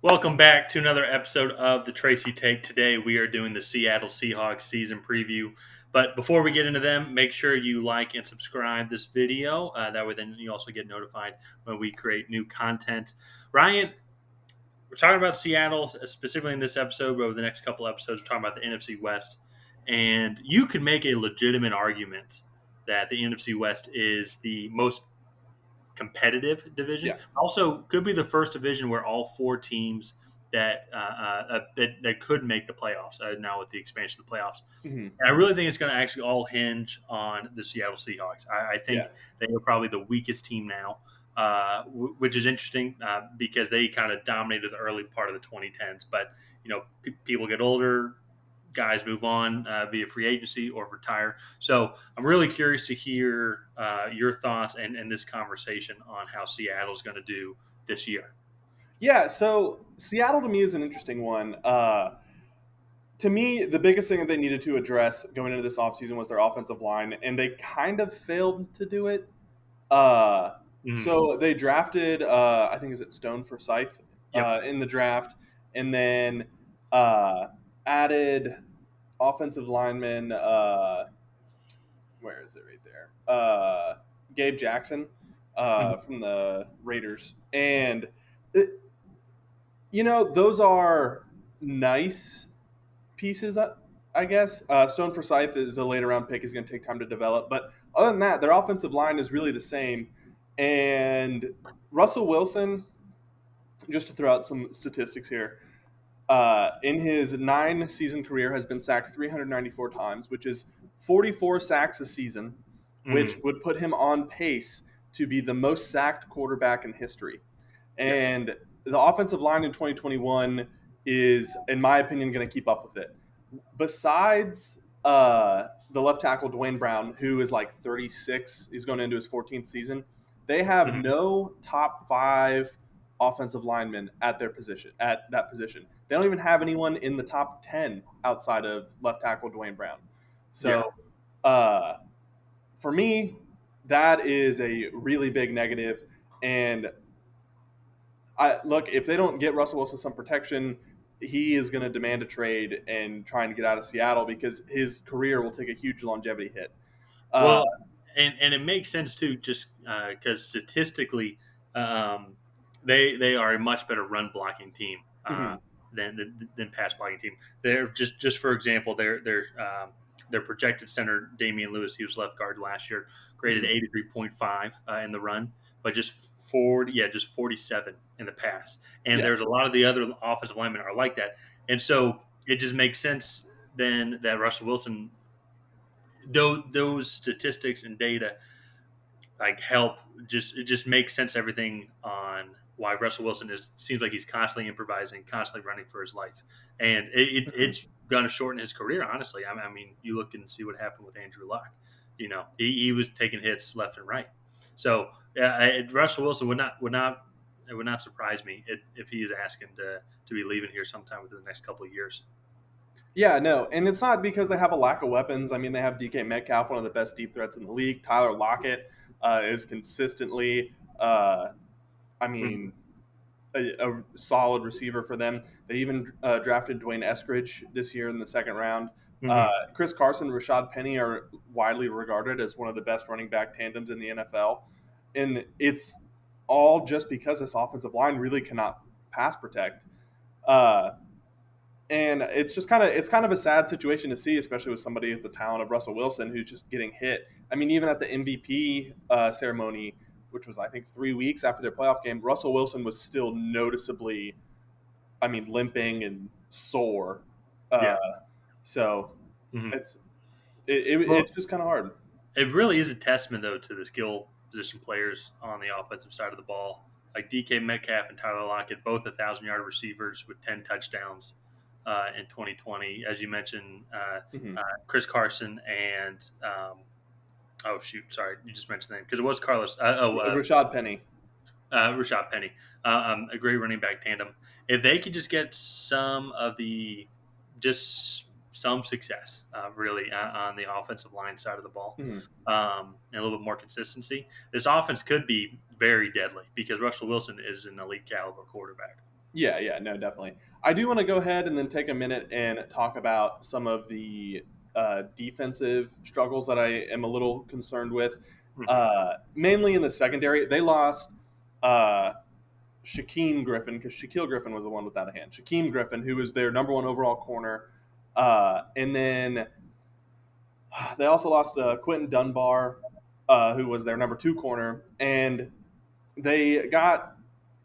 Welcome back to another episode of the Tracy Take. Today we are doing the Seattle Seahawks season preview. But before we get into them, make sure you like and subscribe this video. That way, then you also get notified when we create new content. Ryan, we're talking about Seattle specifically in this episode, but over the next couple episodes, we're talking about the NFC West. And you can make a legitimate argument that the NFC West is the most competitive division. Yeah. Also, could be the first division where all four teams that could make the playoffs now with the expansion of the playoffs. Hmm. And I really think it's going to actually all hinge on the Seattle Seahawks. I Yeah. think they are probably the weakest team now, which is interesting because they kind of dominated the early part of the 2010s. But people get older, guys move on via free agency or retire. So I'm really curious to hear your thoughts and this conversation on how Seattle's going to do this year. Yeah. So Seattle to me is an interesting one. To me, the biggest thing that they needed to address going into this offseason was their offensive line, and they kind of failed to do it. Uh, Mhm. so they drafted, I think, is it Stone Forsyth Yep. in the draft, and then uh, added offensive lineman. Where is it right there? Gabe Jackson Mhm. from the Raiders. And those are nice pieces, I guess. Stone Forsyth is a later round pick. He's going to take time to develop. But other than that, their offensive line is really the same. And Russell Wilson, just to throw out some statistics here, in his 9 season career has been sacked 394 times, which is 44 sacks a season, which Mhm. would put him on pace to be the most sacked quarterback in history. Yep. And the offensive line in 2021 is, in my opinion, going to keep up with it. Besides the left tackle Dwayne Brown, who is like 36, he's going into his 14th season. They have Mhm. no top five offensive linemen at their position at that position. They don't even have anyone in the top 10 outside of left tackle Dwayne Brown. Yeah. So uh, for me, that is a really big negative. And I look, if they don't get Russell Wilson some protection, he is going to demand a trade and try and get out of Seattle because his career will take a huge longevity hit. Uh, Well, and it makes sense too, just because statistically, um, they are a much better run blocking team mhm. than pass blocking team. They're just for example, their projected center Damian Lewis, he was left guard last year, graded Mhm. 83.5 in the run, but just 47 in the pass. And Yeah. there's a lot of the other offensive linemen are like that, and so it just makes sense then that Russell Wilson though those statistics and data like help just it just makes sense everything on why Russell Wilson is seems like he's constantly improvising, constantly running for his life, and Mhm. it's going to shorten his career. Honestly, I mean, you look and see what happened with Andrew Luck. He was taking hits left and right. So Russell Wilson would not surprise me if he is asking to be leaving here sometime within the next couple of years. Yeah, no, and it's not because they have a lack of weapons. I mean, they have DK Metcalf, one of the best deep threats in the league. Tyler Lockett is consistently, I Mhm. mean, a solid receiver for them. They even drafted Dwayne Eskridge this year in the second round. Mhm. Chris Carson, Rashad Penny are widely regarded as one of the best running back tandems in the NFL, and it's all just because this offensive line really cannot pass protect. Uh, and it's kind of a sad situation to see, especially with somebody with the talent of Russell Wilson who's just getting hit. I mean, even at the MVP ceremony, which was I think 3 weeks after their playoff game, Russell Wilson was still noticeably, I mean, limping and sore. Uh, Yeah. so Mhm. it's Well, just kind of hard. it really is a testament, though, to the skill position players on the offensive side of the ball. Like DK Metcalf and Tyler Lockett, both 1,000-yard receivers with 10 touchdowns in 2020. As you mentioned, Hmm. Chris Carson and, oh, shoot, sorry, you just mentioned the name because it was Carlos. Rashad Penny. Rashad Penny, a great running back tandem. If they could just get just some success, really, on the offensive line side of the ball, Hmm. and a little bit more consistency, this offense could be very deadly because Russell Wilson is an elite caliber quarterback. Yeah, no, definitely. I do want to go ahead and then take a minute and talk about some of the defensive struggles that I am a little concerned with. Hmm. Mainly in the secondary, they lost uh, Shaquem Griffin because Shaquille Griffin was the one without a hand. Shaquem Griffin, who was their number one overall corner, and then they also lost Quentin Dunbar, who was their number two corner, and they got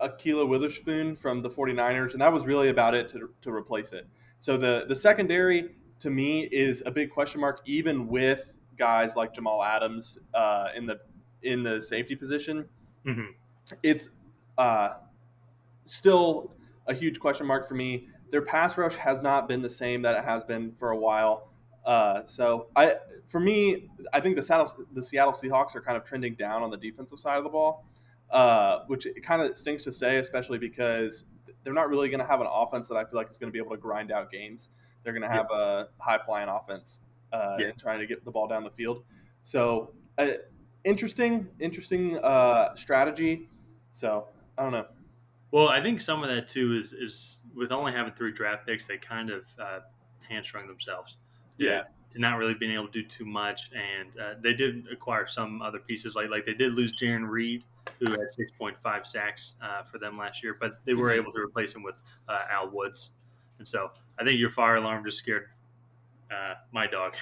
Akila Witherspoon from the 49ers, and that was really about it to replace it. So the secondary to me is a big question mark, even with guys like Jamal Adams in the safety position. Hmm. It's uh, still a huge question mark for me. Their pass rush has not been the same that it has been for a while. For me, I think the Seattle Seahawks are kind of trending down on the defensive side of the ball, which it kind of stinks to say, especially because they're not really going to have an offense that I feel like is going to be able to grind out games. They're going to Yeah, have a high flying offense yeah. and trying to get the ball down the field. So, interesting strategy. So I don't know. Well, I think some of that too is with only having three draft picks, they kind of hamstrung themselves to, Yeah. to not really being able to do too much, and they did acquire some other pieces. Like they did lose Jaron Reed, who had 6.5 sacks for them last year, but they were Mhm. able to replace him with Al Woods, and so I think your fire alarm just scared my dog.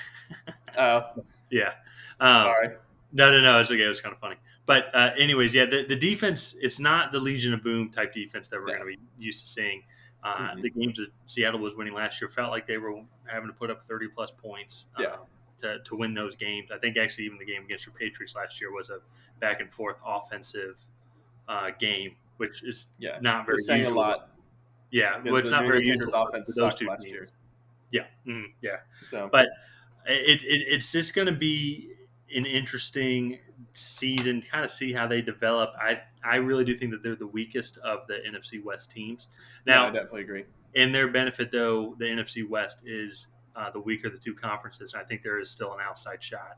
Oh, Yeah. Um, sorry. no. It's okay. It was kind of funny. But anyways, yeah, the defense, it's not the Legion of Boom type defense that we're going Yeah. to be used to seeing. Hmm. The games that Seattle was winning last year felt like they were having to put up 30 plus points Yeah. to win those games. I think actually even the game against your Patriots last year was a back and forth offensive game, which is Yeah. not very Was saying a usual. lot Yeah, well, because it's the not New very England usual Patriots offense for those sucked two last teams. year. Yeah, yeah. So, But it's just going to be an interesting season. Kind of see how they develop. I really do think that they're the weakest of the NFC West teams. no, I Now, definitely agree. in their benefit, though, the NFC West is the weaker of the two conferences. I think there is still an outside shot.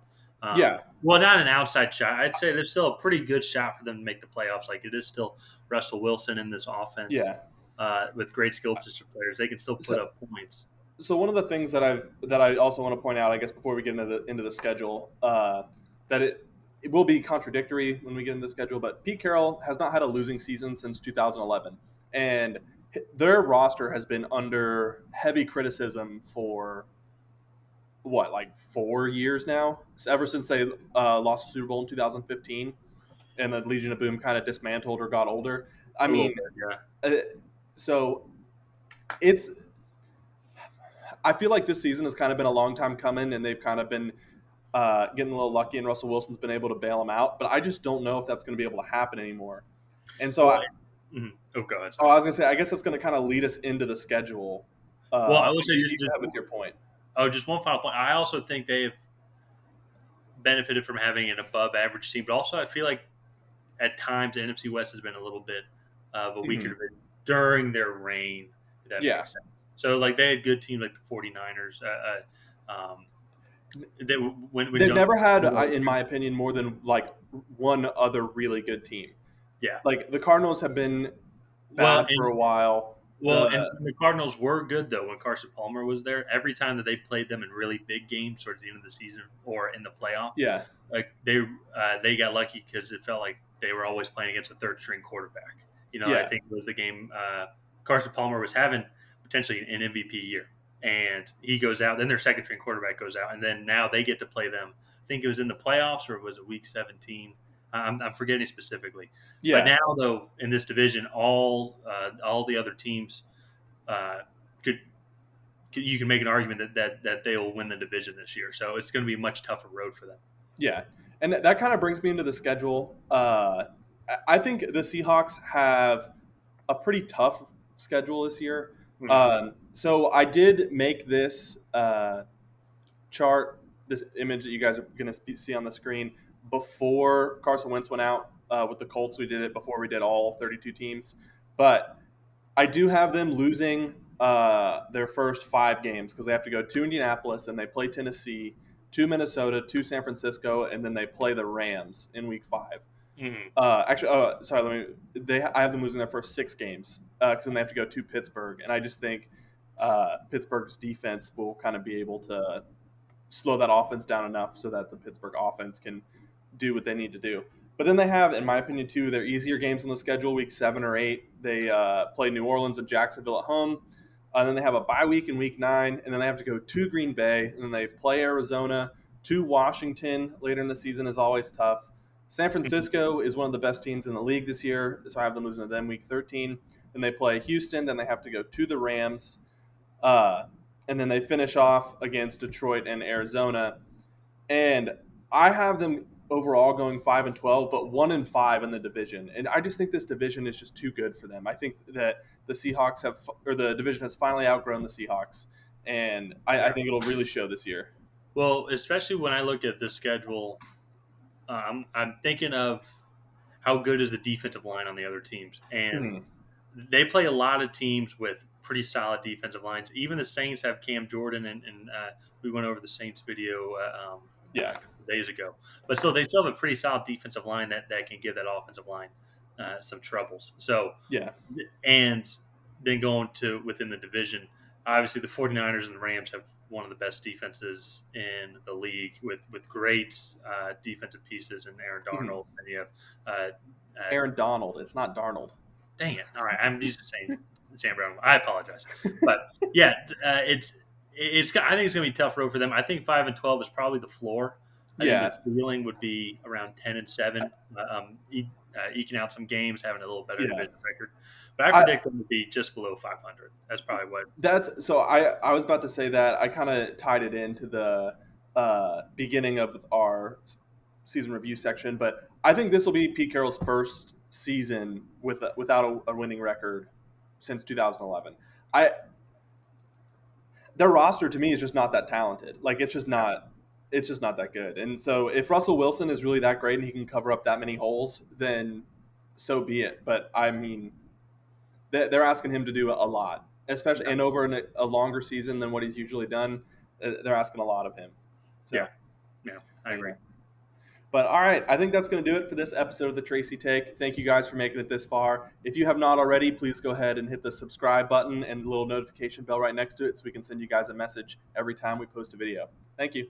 Yeah. Well, not an outside shot. I'd say there's still a pretty good shot for them to make the playoffs. Like it is still Russell Wilson in this offense Yeah. with great skill position players. They can still put So, up points. so one of the things that I also want to point out, I guess, before we get into the schedule, that it will be contradictory when we get into the schedule, but Pete Carroll has not had a losing season since 2011, and their roster has been under heavy criticism for what, like 4 years now, ever since they lost the Super Bowl in 2015 and the Legion of Boom kind of dismantled or got older. I A little mean, bit, yeah. uh, so it's. I feel like this season has kind of been a long time coming, and they've kind of been getting a little lucky, and Russell Wilson's been able to bail them out. But I just don't know if that's going to be able to happen anymore. And so, Well, oh, go ahead. Sorry. I was going to say, I guess that's going to kind of lead us into the schedule. Well, I would say You go ahead with your point. just one final point. I also think they have benefited from having an above average team, but also I feel like at times the NFC West has been a little bit of a weaker Hmm. division during their reign, if that Yeah, makes sense. So, like, they had good teams like the 49ers. They, when they've John, never had, in my opinion, more than like one other really good team. yeah. Like the Cardinals have been Well, bad for a while. and The the Cardinals were good though when Carson Palmer was there. Every time that they played them in really big games towards the end of the season or in the playoff, Yeah, like they got lucky because it felt like they were always playing against a third string quarterback. I yeah, think it was the game Carson Palmer was having potentially an MVP year, and he goes out. Then their second string quarterback goes out, and then now they get to play them. I think it was in the playoffs or was it week 17? I'm forgetting specifically, but yeah. now though in this division, all the other teams uh, could you can make an argument that they will win the division this year. So it's going to be a much tougher road for them. Yeah, and that kind of brings me into the schedule. I think the Seahawks have a pretty tough schedule this year. Hmm. So I did make this chart, this image that you guys are going to see on the screen before Carson Wentz went out with the Colts. We did it before we did all 32 teams, but I do have them losing their first 5 games because they have to go to Indianapolis, then they play Tennessee, to Minnesota, to San Francisco, and then they play the Rams in week 5. Hmm. Actually, sorry. I have them losing their first 6 games because then they have to go to Pittsburgh, and I just think Pittsburgh's defense will kind of be able to slow that offense down enough so that the Pittsburgh offense can do what they need to do. But then they have, in my opinion, too, their easier games on the schedule, week 7 or 8. They play New Orleans and Jacksonville at home. And then they have a bye week in week 9. And then they have to go to Green Bay. And then they play Arizona, to Washington later in the season is always tough. San Francisco is one of the best teams in the league this year. So I have them losing to them week 13. Then they play Houston. Then they have to go to the Rams. Uh, and then they finish off against Detroit and Arizona. And I have them overall going 5-12, but 1-5 in the division. And I just think this division is just too good for them. I think that the Seahawks have, or the division has finally outgrown the Seahawks, and I think it'll really show this year. Well, especially when I look at the schedule, I'm thinking of how good is the defensive line on the other teams, and Hmm. they play a lot of teams with pretty solid defensive lines. Even the Saints have Cam Jordan, and we went over the Saints video a Yeah, couple of days ago. But still, they still have a pretty solid defensive line that can give that offensive line some troubles. So, yeah. and then going to within the division, obviously the 49ers and the Rams have one of the best defenses in the league with great defensive pieces in Aaron Mhm. Darnold, and you have uh, Aaron Donald. It's not Darnold. dang it. All right, I'm used to saying Sam Brown. I apologize, but yeah, it's. I think it's gonna be a tough road for them. I think 5-12 is probably the floor. I think the Yeah, ceiling would be around 10-7, eking out some games, having a little better yeah. division record. But I I predict them to be just below 500. That's probably what. That's so. I was about to say that I kind of tied it into the beginning of our season review section, but I think this will be Pete Carroll's first season without a winning record since 2011. I Their roster to me is just not that talented. Like it's just Yeah, not. It's just not that good. And so if Russell Wilson is really that great and he can cover up that many holes, then so be it. But I mean, they're asking him to do a lot, especially and over a longer season than what he's usually done. They're asking a lot of him. yeah, So yeah. I agree. anyway, but all right, I think that's going to do it for this episode of the Tracy Take. Thank you guys for making it this far. If you have not already, please go ahead and hit the subscribe button and the little notification bell right next to it so we can send you guys a message every time we post a video. Thank you.